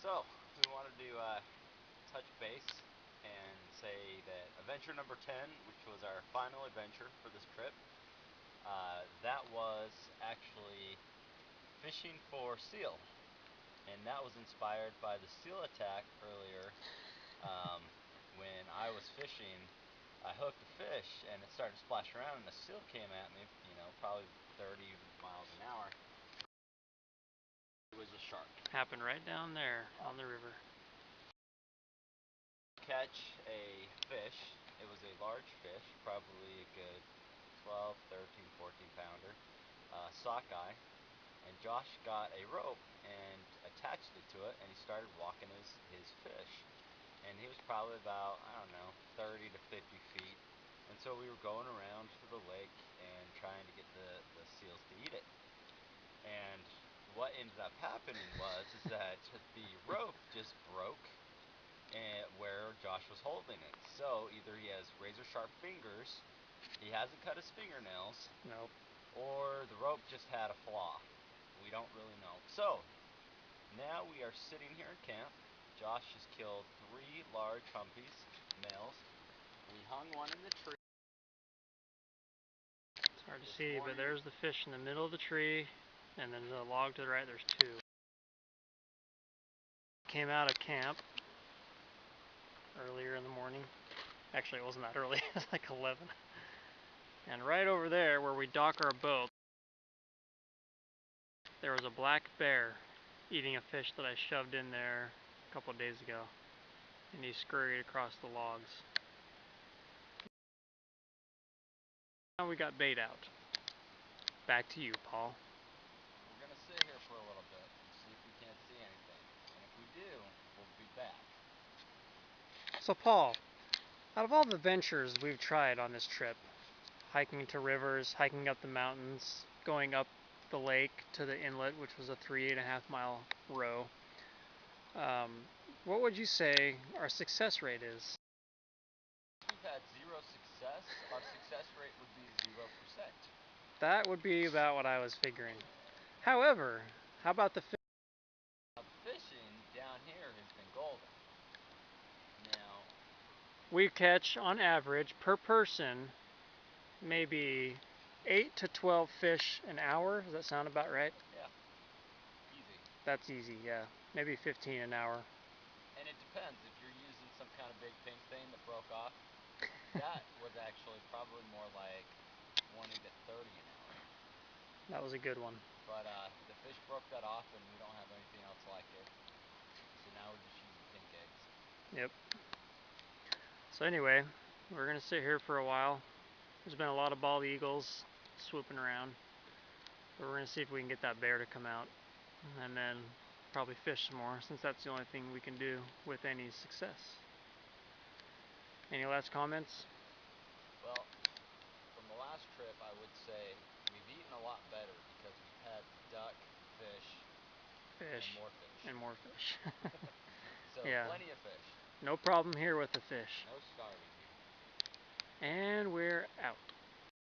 So, we wanted to touch base and say that adventure number 10, which was our final adventure for this trip, that was actually fishing for seal. And that was inspired by the seal attack earlier. When I was fishing, I hooked a fish and it started to splash around and a seal came at me, probably 30 miles an hour. It was a shark. Happened right down there on the river. Catch a fish. It was a large fish, probably a good 12, 13, 14 pounder, sockeye. And Josh got a rope and attached it to it, and he started walking his fish. And he was probably about, I don't know, 30 to 50 feet. And so we were going around the lake and trying to get the seals to eat it. And what ended up happening is that the rope just broke and where Josh was holding it. So either he has razor sharp fingers, he hasn't cut his fingernails, Nope. or the rope just had a flaw. We don't really know. So now we are sitting here in camp. Josh has killed 3 large humpies, males. We hung one in the tree. It's hard to see, but there's the fish in the middle of the tree, and then the log to the right, there's 2. Came out of camp earlier in the morning. Actually, it wasn't that early. It was like 11. And right over there where we dock our boat, there was a black bear eating a fish that I shoved in there a couple of days ago. And he scurried across the logs. Now we got bait out. Back to you, Paul. We're going to sit here for a little bit and see if we can't see anything. And if we do, we'll be back. So Paul, out of all the ventures we've tried on this trip, hiking to rivers, hiking up the mountains, going up the lake to the inlet, which was a 3.5 mile row, what would you say our success rate is? We've had 0 success. Our success rate would be 0%. That would be about what I was figuring. However, how about the fish? Now, the fishing down here has been golden. Now, We catch, on average, per person, maybe 8 to 12 fish an hour. Does that sound about right? yeah, easy. That's easy, yeah. Maybe 15 an hour. And it depends. If you're using some kind of big pink thing that broke off, that was actually probably more like 20 to 30 an hour. That was a good one. But the fish broke that off, and we don't have anything else like it. So now we're just using pink eggs. Yep. So anyway, we're going to sit here for a while. There's been a lot of bald eagles swooping around. But we're going to see if we can get that bear to come out. And then probably fish some more, since that's the only thing we can do with any success. Any last comments? Well, from the last trip, I would say we've eaten a lot better because we've had duck, fish, and more fish. And more fish. So yeah. Plenty of fish. No problem here with the fish. No starving. And we're out.